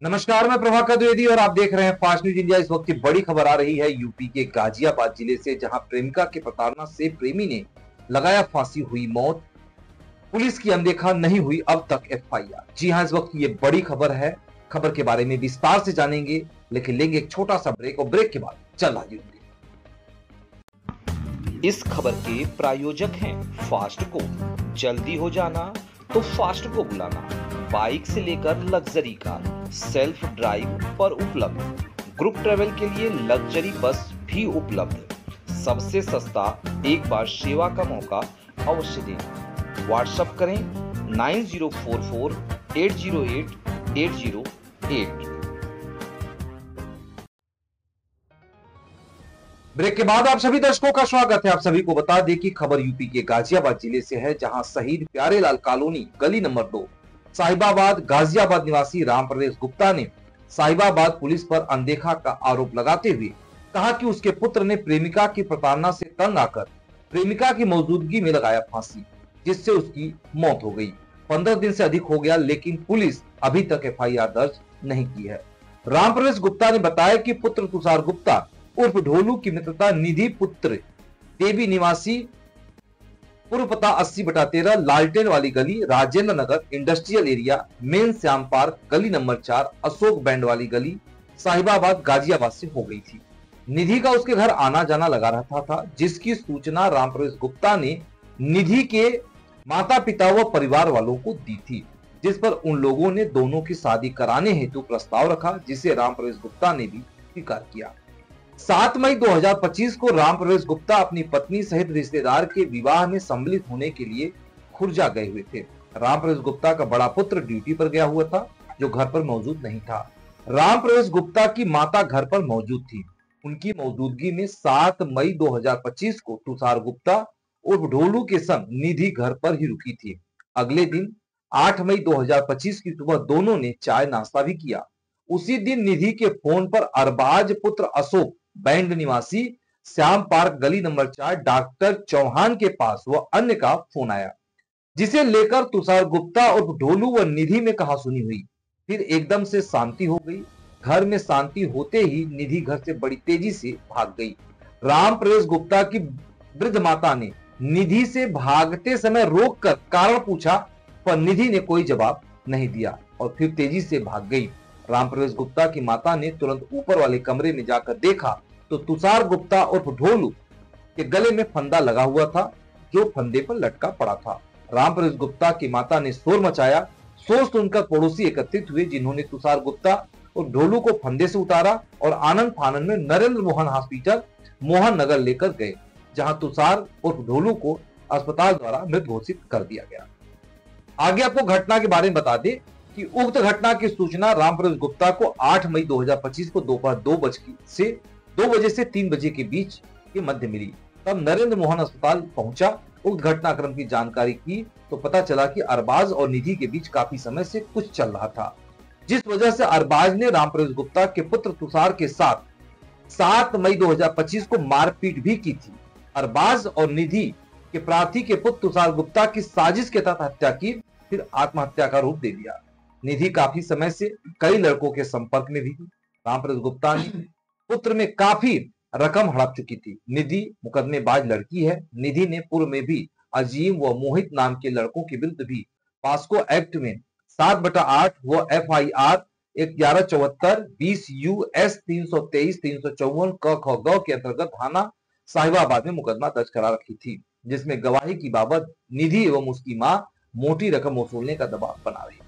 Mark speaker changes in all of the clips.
Speaker 1: नमस्कार, मैं प्रभाकर द्विवेदी और आप देख रहे हैं फास्ट न्यूज इंडिया। इस वक्त की बड़ी खबर आ रही है यूपी के गाजियाबाद जिले से, जहां प्रेमिका की प्रताड़ना से प्रेमी ने लगाया फांसी, हुई मौत। पुलिस की अनदेखा नहीं हुई अब तक एफआईआर। जी हां, इस वक्त की ये बड़ी खबर है। खबर के बारे में विस्तार से जानेंगे, लेकिन लेंगे एक छोटा सा ब्रेक और ब्रेक के बाद चल रही होंगे।
Speaker 2: इस खबर के प्रायोजक हैं फास्ट को। जल्दी हो जाना तो फास्ट को बुलाना। बाइक से लेकर लग्जरी कार, सेल्फ ड्राइव पर उपलब्ध। ग्रुप ट्रेवल के लिए लग्जरी बस भी उपलब्ध। सबसे सस्ता एक बार सेवा का मौका अवश्य दें। व्हाट्सएप करें 9044808808।
Speaker 1: ब्रेक के बाद आप सभी दर्शकों का स्वागत है। आप सभी को बता दें कि खबर यूपी के गाजियाबाद जिले से है, जहां शहीद प्यारेलाल कॉलोनी गली नंबर 2 साहिबाबाद गाजियाबाद निवासी रामप्रवेश गुप्ता ने साहिबाबाद पुलिस पर अनदेखा का आरोप लगाते हुए कहा कि उसके पुत्र ने प्रेमिका की प्रताड़ना से तंग आकर प्रेमिका की मौजूदगी में लगाया फांसी, जिससे उसकी मौत हो गई। 15 दिन से अधिक हो गया, लेकिन पुलिस अभी तक एफआईआर दर्ज नहीं की है। रामप्रवेश गुप्ता ने बताया कि पुत्र तुषार गुप्ता उर्फ ढोलू की मित्रता निधि पुत्र देवी निवासी पूर्व पता 80/13 लालटेन वाली गली, Rajendra Nagar industrial area, main Shyam park गली नंबर 4 अशोक बैंड वाली गली, साहिबाबाद गाजियाबाद से हो गई थी। निधि का उसके घर आना जाना लगा रहता था, जिसकी सूचना रामप्रवेश गुप्ता ने निधि के माता पिता व परिवार वालों को दी थी, जिस पर उन लोगों ने दोनों की शादी कराने हेतु प्रस्ताव रखा, जिसे रामप्रवेश गुप्ता ने भी स्वीकार किया। 7 मई 2025 को रामप्रवेश गुप्ता अपनी पत्नी सहित रिश्तेदार के विवाह में सम्मिलित होने के लिए खुर्जा गए हुए थे। रामप्रवेश गुप्ता का बड़ा पुत्र ड्यूटी पर गया हुआ था, जो घर पर मौजूद नहीं था। रामप्रवेश गुप्ता की माता घर पर मौजूद थी। उनकी मौजूदगी में 7 मई 2025 को तुषार गुप्ता उर्फ ढोलू के संग निधि घर पर ही रुकी थी। अगले दिन 8 मई 2025 की सुबह दोनों ने चाय नाश्ता भी किया। उसी दिन निधि के फोन पर अरबाज पुत्र अशोक बैंड निवासी श्याम पार्क गली नंबर 4 डॉक्टर चौहान के पास वह अन्य का फोन आया, जिसे लेकर तुषार गुप्ता उर्फ ढोलू व निधि में कहासुनी हुई। फिर एकदम से शांति हो गई। घर में शांति होते ही निधि घर से बड़ी तेजी से भाग गई। रामप्रवेश गुप्ता की वृद्ध माता ने निधि से भागते समय रोककर कारण पूछा, पर निधि ने कोई जवाब नहीं दिया और फिर तेजी से भाग गई। रामप्रवेश गुप्ता की माता ने तुरंत ऊपर वाले कमरे में जाकर देखा तो तुषार गुप्ता उर्फ ढोलू के गले में फंदा लगा हुआ था, जो फंदे पर लटका पड़ा था। रामप्रवेश गुप्ता की माता ने शोर मचाया। शोर सुनकर पड़ोसी एकत्रित हुए, जिन्होंने तुषार गुप्ता और ढोलू को फंदे से उतारा और आनंद फानंद में नरेंद्र मोहन हॉस्पिटल मोहन नगर लेकर गए, जहां तुषार उर्फ ढोलू को अस्पताल द्वारा मृत घोषित कर दिया गया। आगे आपको घटना के बारे में बता दें कि उक्त घटना की सूचना रामप्रवेश गुप्ता को 8 मई 2025 को दोपहर 2 बजे से 3 बजे के बीच के मध्य मिली। तब नरेंद्र मोहन अस्पताल पहुंचा, उक्त घटनाक्रम की जानकारी की तो पता चला कि अरबाज और निधि के बीच काफी समय से कुछ चल रहा था, जिस वजह से अरबाज ने रामप्रवेश गुप्ता के पुत्र तुषार के साथ 7 मई 2025 को मारपीट भी की थी। अरबाज और निधि के प्रार्थी के पुत्र तुषार गुप्ता की साजिश के तहत हत्या की, फिर आत्महत्या का रूप दे दिया। निधि काफी समय से कई लड़कों के संपर्क में भी थी। रामप्रवेश गुप्ता ने पुत्र में काफी रकम हड़प चुकी थी। निधि मुकदमेबाज लड़की है। निधि ने पूर्व में भी अजीम व मोहित नाम के लड़कों के विरुद्ध भी पास्को एक्ट में 7/8 व FIR 1174 20 US 323 354 क ख ग के अंतर्गत थाना साहिबाबाद में मुकदमा दर्ज करा रखी थी, जिसमें गवाही की बाबत निधि एवं उसकी मां मोटी रकम वसूलने का दबाव बना रही थी।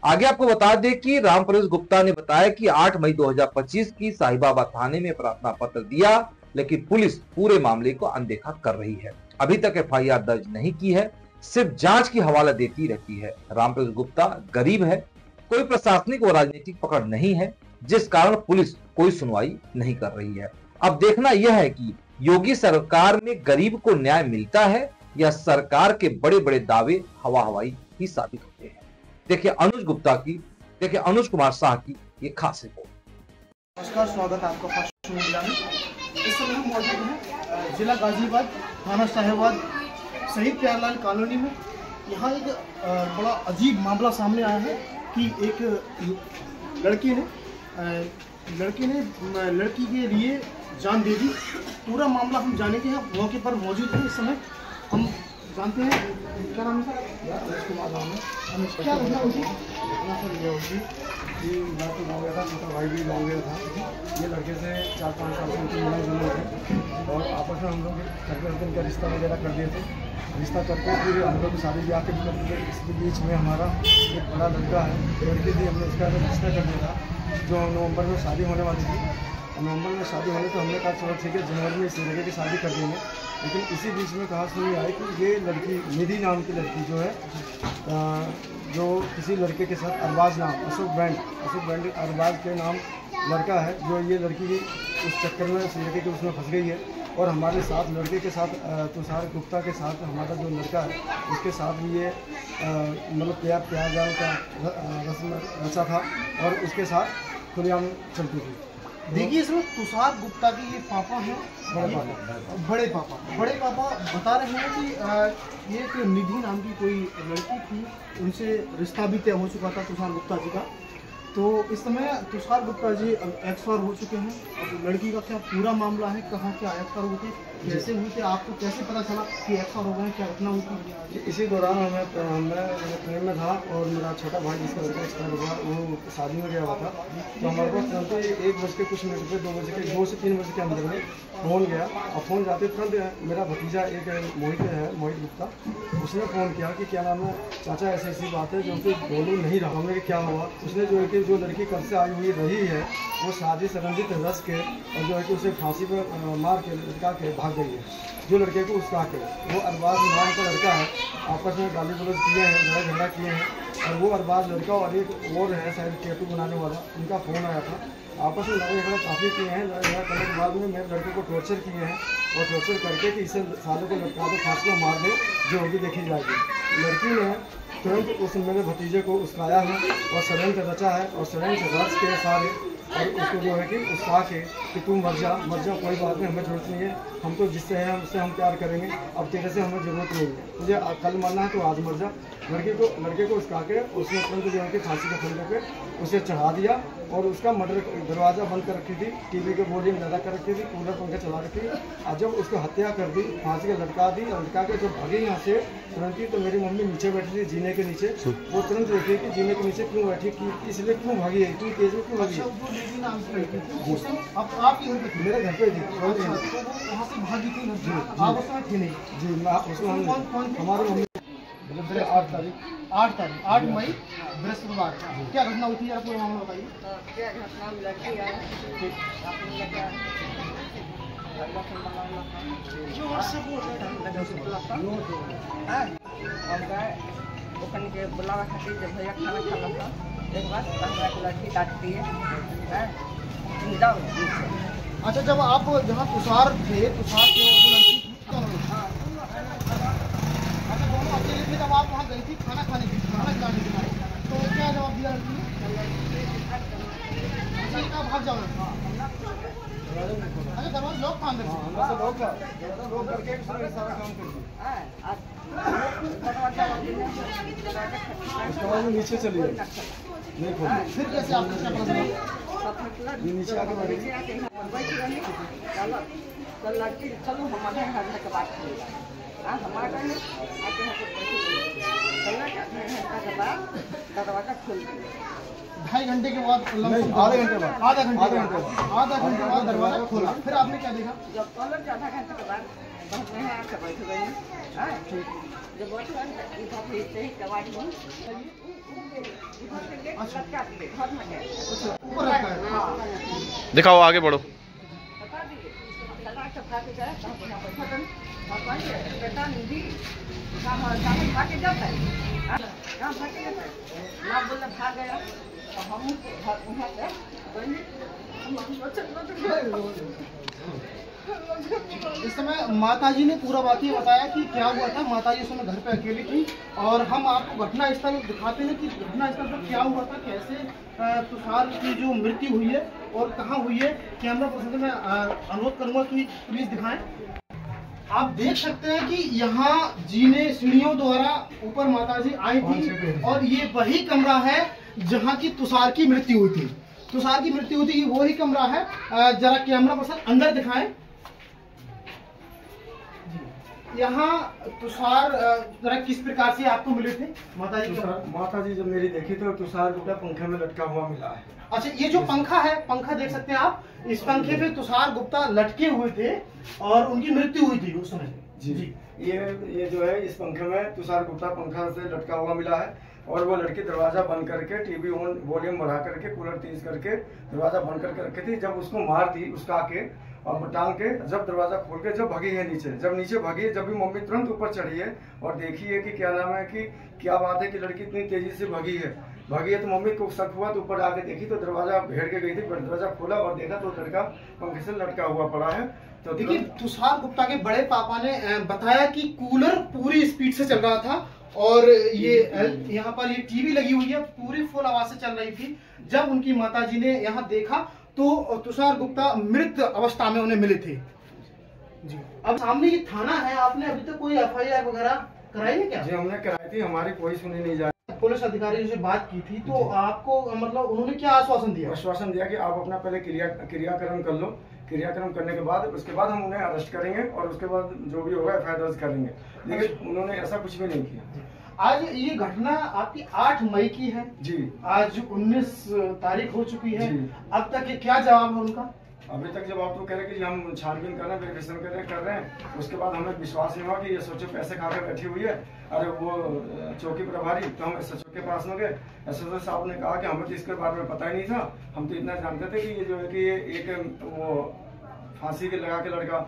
Speaker 1: आगे आपको बता दें कि रामप्रवेश गुप्ता ने बताया कि 8 मई 2025 की साहिबाबाद थाने में प्रार्थना पत्र दिया, लेकिन पुलिस पूरे मामले को अनदेखा कर रही है। अभी तक FIR दर्ज नहीं की है, सिर्फ जांच की हवाला देती रहती है। रामप्रवेश गुप्ता गरीब है, कोई प्रशासनिक व राजनीतिक पकड़ नहीं है, जिस कारण पुलिस कोई सुनवाई नहीं कर रही है। अब देखना यह है कि योगी सरकार में गरीब को न्याय मिलता है या सरकार के बड़े बड़े दावे हवा हवाई ही साबित होते हैं। देखिए अनुज कुमार शाह की ये खास रिपोर्ट।
Speaker 3: नमस्कार, स्वागत है आपका फास्ट मीडिया में। इस समय हम मौजूद हैं जिला गाजियाबाद, थाना साहिबाबाद, शहीद प्यारेलाल कॉलोनी में। यहाँ एक बड़ा अजीब मामला सामने आया है कि एक लड़की ने लड़की के लिए जान दे दी। पूरा मामला हम जानेंगे, हम मौके पर मौजूद हैं इस समय। हम जानते हैं क्या नाम है सर? कुमार नाम है। क्या घटना हुई?
Speaker 4: सर ये होगी कि मैं तो गाँव गया था, छोटा भाई भी गाँव गया था। ये लड़के से 4-5 साल से उनकी मिलना जुलना थे और आपस में हम लोग करके उनका रिश्ता वगैरह कर दिए थे। रिश्ता करके फिर हम लोग शादी ब्याह के भी कर दिए। इसके बीच में हमारा एक बड़ा लड़का है, लड़की थी, हमने उसका रिश्ता कर दिया था जो नवंबर में शादी होने वाली थी। नवंबर में शादी होने तो हमने कहा चलो ठीक है, जनवरी में इस लड़के की शादी कर देंगे। लेकिन इसी बीच में कहा सुनी आई कि ये लड़की निधि नाम की लड़की जो है, जो किसी लड़के के साथ अरबाज नाम अशोक बैंड अरबाज के नाम लड़का है, जो ये लड़की उस चक्कर में उस लड़के के उसमें फंस गई है। और हमारे साथ लड़के के साथ तुषार गुप्ता के साथ हमारा जो लड़का है उसके साथ भी ये मतलब प्यार जाल का रस्म रचा था और उसके साथ खुलेआम चलती थी।
Speaker 3: देखिए इसमें तुषार गुप्ता के ये पापा हैं, बड़े पापा बता रहे हैं कि ये एक निधि नाम की कोई लड़की थी, उनसे रिश्ता भी तय हो चुका था तुषार गुप्ता जी का। तो इस समय तुषार गुप्ता जी एक्सपायर हो चुके हैं। अब लड़की का क्या पूरा मामला है, कहाँ क्या एक्सपायर हुए थे, कैसे हुए थे, आपको कैसे पता चला कि एक्सपायर हो गए, क्या घटना हुई थी?
Speaker 4: इसी दौरान मैं ट्रेन में था और मेरा छोटा भाई जिसका लड़का एक्सपायर हुआ वो शादी में गया हुआ था। तो हमारे पास तुरंत 1 बज के कुछ मिनट पे 2 से 3 बजे के अंदर में फ़ोन गया और फ़ोन जाते तुरंत मेरा भतीजा एक मोहित गुप्ता, उसने फ़ोन किया कि क्या नाम है चाचा ऐसी बात है जो कि बोलू नहीं रहा। हमने क्या हुआ, उसने जो है कि जो लड़की कब से आई हुई रही है वो शादी संबंधित रस के और जो है कि उसे फांसी पर मार के लड़का के भाग गई है। जो लड़के को उसका के वो अरबाज नाम का लड़का है, आपस में गाली गलौज किए हैं, लड़ाई झगड़ा किए हैं। और वो अरबाज लड़का और एक और है शायद टैटू बनाने वाला, उनका फ़ोन आया था। आपस में लड़ाई झगड़ा काफ़ी किए हैं। लड़ाई झगड़ा करने के बाद में मेरे लड़के को टॉर्चर किए हैं और टॉर्चर करके कि इसे सालों को लटका दे, फांसी को मार दे, जो होगी देखी जाएगी। लड़की ने तुरंत उस मेरे भतीजे को उसकाया है और षड्यंत्र रचा है और षड्यंत्र रच के सारे और उसको जो है कि उसका के कि तू मर जा कोई बात नहीं, हमें जरूरत नहीं है, हम तो जिससे हैं उससे हम प्यार करेंगे, अब तेरे से हमें ज़रूरत नहीं है, तुझे कल मरना है तो आज मर जा। लड़के को उसका के उसने तुरंत जो है कि फांसी का फंदा पे उसे चढ़ा दिया और उसका मर्डर दरवाज़ा बंद कर रखी थी, टीवी के वॉल्यूम ज़्यादा कर रखी थी, कूलर पंखा चला रखी। और जब उसको हत्या कर दी, फांसी का लटका दी और लटका के जब भागी यहाँ से तुरंत ही, तो मेरी मम्मी नीचे बैठी थी जीने के नीचे, वो तुरंत देखी कि जीने के नीचे क्यों बैठी, कि इसलिए क्यों भागी है, इतनी तेज में क्यों भागी है। मेरे घर पे थी,
Speaker 3: वहाँ से भागी थी जी, आप उसमें थे नहीं?
Speaker 4: जी मैं उसमें हमारी मम्मी
Speaker 3: 8 मई बृहस्पतिवार। क्या घटना हुई थी, आप पूरा मामला बताइए।
Speaker 5: क्या घटना लड़की आई के बुलावा खातिर जब भैया खाना खा था एक बार लड़की काटती है।
Speaker 3: अच्छा, जब आप जहाँ तुषार थे वो लड़की थी, अच्छा दोनों अकेले थे जब आप वहाँ गई थी खाना खिलाने के लिए, तो क्या जवाब दिया लड़की ने? अच्छा कहा भाग जाओ। अच्छा दरवाजा लॉक था अंदर से?
Speaker 4: लोग करके सारा काम कर उसके बाद नीचे चली गई, नहीं खोला।
Speaker 3: फिर कैसे आपको क्या पता चला?
Speaker 4: नीचे आके
Speaker 5: लड़की चलो हमारे घर के बात हमारे दरवाजा खुल गया।
Speaker 3: 2.5 घंटे के बाद,
Speaker 4: आधे घंटे
Speaker 3: बाद दरवाजा खोला। फिर आपने क्या देखा?
Speaker 5: जब कॉलेज आधा घंटे के बाद बहुत में आके बैठ गई, जब बैठ गए इधर भेजते ही कबाड़ी
Speaker 3: ऊपर रखा है।
Speaker 6: दिखाओ, आगे बढ़ो।
Speaker 5: बता दीजिए भाग जाए बेटा निधि भागे जाता है, कहाँ भागे जाता है ना, बोले भाग गया तो हम वहाँ से
Speaker 3: इस समय माताजी ने पूरा वाकई बताया कि क्या हुआ था। माताजी उस समय घर पे अकेली थी और हम आपको घटना स्थल दिखाते हैं कि घटना स्थल पर क्या हुआ था, कैसे तुषार की जो मृत्यु हुई है और कहाँ हुई है। कैमरा पर्सन में अनुरोध करूंगा कि प्लीज दिखाएं। आप देख सकते हैं कि यहाँ जीने सीढ़ियों द्वारा ऊपर माताजी आई थी और ये वही कमरा है जहाँ की तुषार की मृत्यु हुई थी। तुषार की मृत्यु हुई थी, ये वही कमरा है। जरा कैमरा पर्सन अंदर दिखाएं। यहाँ तुषार जरा किस प्रकार से आपको मिले थे
Speaker 4: माता जी जब मेरी देखी तो तुषार गुप्ता पंखे में लटका हुआ मिला है।
Speaker 3: अच्छा, ये जो पंखा है, पंखा देख सकते हैं आप, इस पंखे पे तुषार गुप्ता लटके हुए थे और उनकी मृत्यु हुई थी उस समय।
Speaker 4: जी ये जो है इस पंखे में तुषार गुप्ता पंखा से लटका हुआ मिला है और वो लड़की दरवाजा बंद करके टीवी ऑन वॉल्यूम बढ़ा करके कूलर तेज करके दरवाजा बंद करके रखी थी। जब उसको मार दी उसका आके और टांग के जब दरवाजा खोल के जब भगी है नीचे, जब नीचे भगी, जब भी मम्मी तुरंत ऊपर चढ़ी है और देखी है कि क्या नाम है कि क्या बात है कि लड़की इतनी तेजी से भगी है तो मम्मी को शक हुआ तो ऊपर आके देखी तो दरवाजा भेड़ के गई थी। दरवाजा खोला और देखा तो लड़का पंखे से लटका हुआ पड़ा है। तो
Speaker 3: देखिए, तुषार गुप्ता के बड़े पापा ने बताया कि कूलर पूरी स्पीड से चल रहा था और ये यहाँ पर ये टीवी लगी हुई है, पूरी फुल आवाज से चल रही थी। जब उनकी माताजी ने यहाँ देखा तो तुषार गुप्ता मृत अवस्था में उन्हें मिले थे। जी, अब सामने ये थाना है, आपने अभी तक कोई एफआईआर वगैरह कराई है क्या?
Speaker 4: जी हमने कराई थी, हमारी कोई सुनी नहीं जा रही।
Speaker 3: पुलिस अधिकारी से बात की थी तो आपको मतलब उन्होंने क्या आश्वासन दिया?
Speaker 4: आश्वासन दिया कि आप अपना पहले क्रियाक्रम कर लो, क्रियाक्रम करने के बाद उसके बाद हम उन्हें अरेस्ट करेंगे और उसके बाद जो भी होगा एफआईआर दर्ज करेंगे। लेकिन उन्होंने ऐसा कुछ भी नहीं किया।
Speaker 3: आज ये घटना आपकी 8 मई की है
Speaker 4: जी,
Speaker 3: आज 19 तारीख हो चुकी है। अब तक ये क्या जवाब है उनका?
Speaker 4: अभी तक जब आप तो कह रहे कि हम छानबीन कर रहे हैं, वेरिफिकेशन कर रहे हैं, उसके बाद हमें विश्वास नहीं हुआ कि ये सोचो पैसे खाकर बैठी हुई है। अरे वो चौकी प्रभारी तो हम एसएचओ के पास में गए, एसएचओ साहब ने कहा कि हमें तो इसके बारे में पता ही नहीं था, हम तो इतना जानते थे कि ये जो है कि ये एक वो फांसी के लगा के लड़का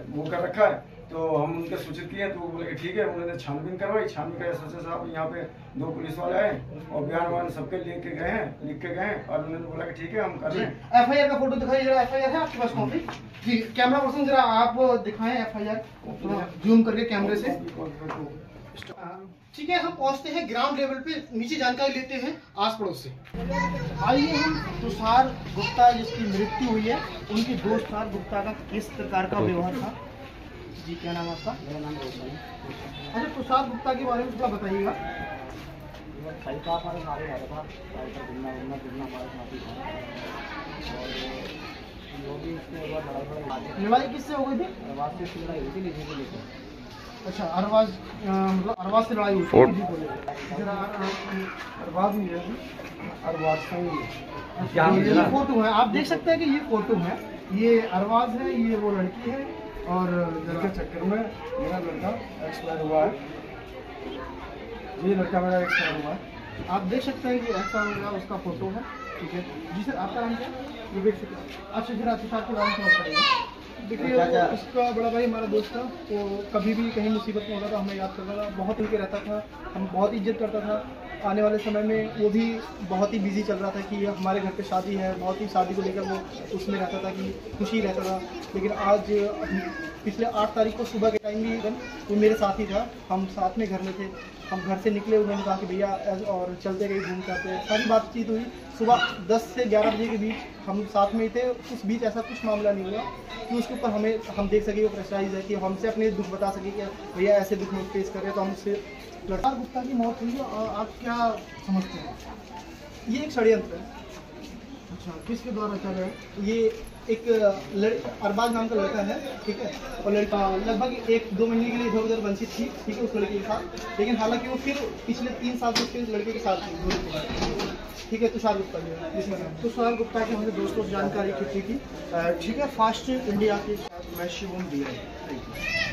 Speaker 4: वो कर रखा है। तो हम उनके सूचित किए तो वो बोले कि ठीक है। उन्होंने छानबीन करवाई, छानबीन कर एसएचओ साहब यहाँ पे 2 पुलिस वाले आए और बयान वान सबके लिख के गए हैं और उन्होंने बोला कि ठीक है हम कर रहे हैं।
Speaker 3: एफआईआर का फोटो दिखाइए जरा। एफआईआर है आपके पास कॉपी? जी, कैमरा पर्सन जरा आप दिखाएं एफआईआर, जूम करके कैमरे से। ठीक है, हम पहुंचते हैं ग्राउंड लेवल पे, नीचे जानकारी लेते हैं आस पड़ोस से। आइए हम तुषार गुप्ता जिसकी मृत्यु हुई है उनके दोस्त तुषार गुप्ता का किस प्रकार का व्यवहार था। जी, क्या नाम है आपका?
Speaker 6: मेरा नाम रोशन है।
Speaker 3: अच्छा, तुषार गुप्ता के बारे में थोड़ा बताइएगा।
Speaker 6: सही कहा, हमारे सारे घर था, घूमना हमारे साथ ही था और जो भी उसके बाद
Speaker 3: लड़ाई किससे हो गई थी?
Speaker 6: अरबाज से उसकी लड़ाई हुई थी लीजिए को लेकर।
Speaker 3: अच्छा, अरबाज मतलब अरबाज से लड़ाई हुई थी लीजी को लेकर।
Speaker 4: अरबाज नहीं है, अरबाज संग
Speaker 3: ये फोटो है, आप देख सकते हैं कि ये फोटो है, ये अरबाज है, ये वो लड़की है और
Speaker 4: जिसके चक्कर में मेरा लड़का एक्सपायर हुआ है। ये लड़का मेरा एक्सपायर हुआ है।
Speaker 3: आप देख सकते हैं कि ऐसा होगा उसका फोटो है। ठीक है जी सर, आपका नाम क्या है? विवेक शुक्ला। अच्छा, जरा तुषार के बारे में समझ पड़ेगा। देखिए, उसका बड़ा भाई हमारा दोस्त था, तो कभी भी कहीं मुसीबत में होता था हमें याद करता था, बहुत मिलकर रहता था, हम बहुत इज्जत करता था। आने वाले समय में वो भी बहुत ही बिजी चल रहा था कि हमारे घर पे शादी है, बहुत ही शादी को लेकर वो उसमें रहता था कि खुशी रहता था। लेकिन आज पिछले 8 तारीख को सुबह के टाइम भी वो मेरे साथ ही था, हम साथ में घर में थे। हम घर से निकले, उन्होंने कहा कि भैया और चलते गए घूम के आते हैं। सारी बातचीत हुई, सुबह 10 से 11 बजे के बीच हम साथ में ही थे। उस बीच ऐसा कुछ मामला नहीं हुआ कि उसके ऊपर हम देख सके, वो प्रेशराइज है कि हमसे अपने दुख बता सके कि भैया ऐसे दुख में फेस कर रहे हैं तो हम उससे। तुषार गुप्ता की मौत हुई है, आप क्या समझते हैं? ये एक षड्यंत्र है। अच्छा, किसके द्वारा चल रहा है? ये एक अरबाज नाम का लड़का है, ठीक है, और लड़का लगभग 1-2 महीने के लिए इधर उधर वंचित थी, ठीक है, उस लड़के के साथ। लेकिन हालांकि वो फिर पिछले 3 साल से उसके लड़के के साथ थी, ठीक है। तुषार गुप्ता जिसमें तुषार गुप्ता की हमारे दोस्तों से जानकारी की थी। ठीक है, फास्ट इंडिया के मैं शिवम दिया। Thank you.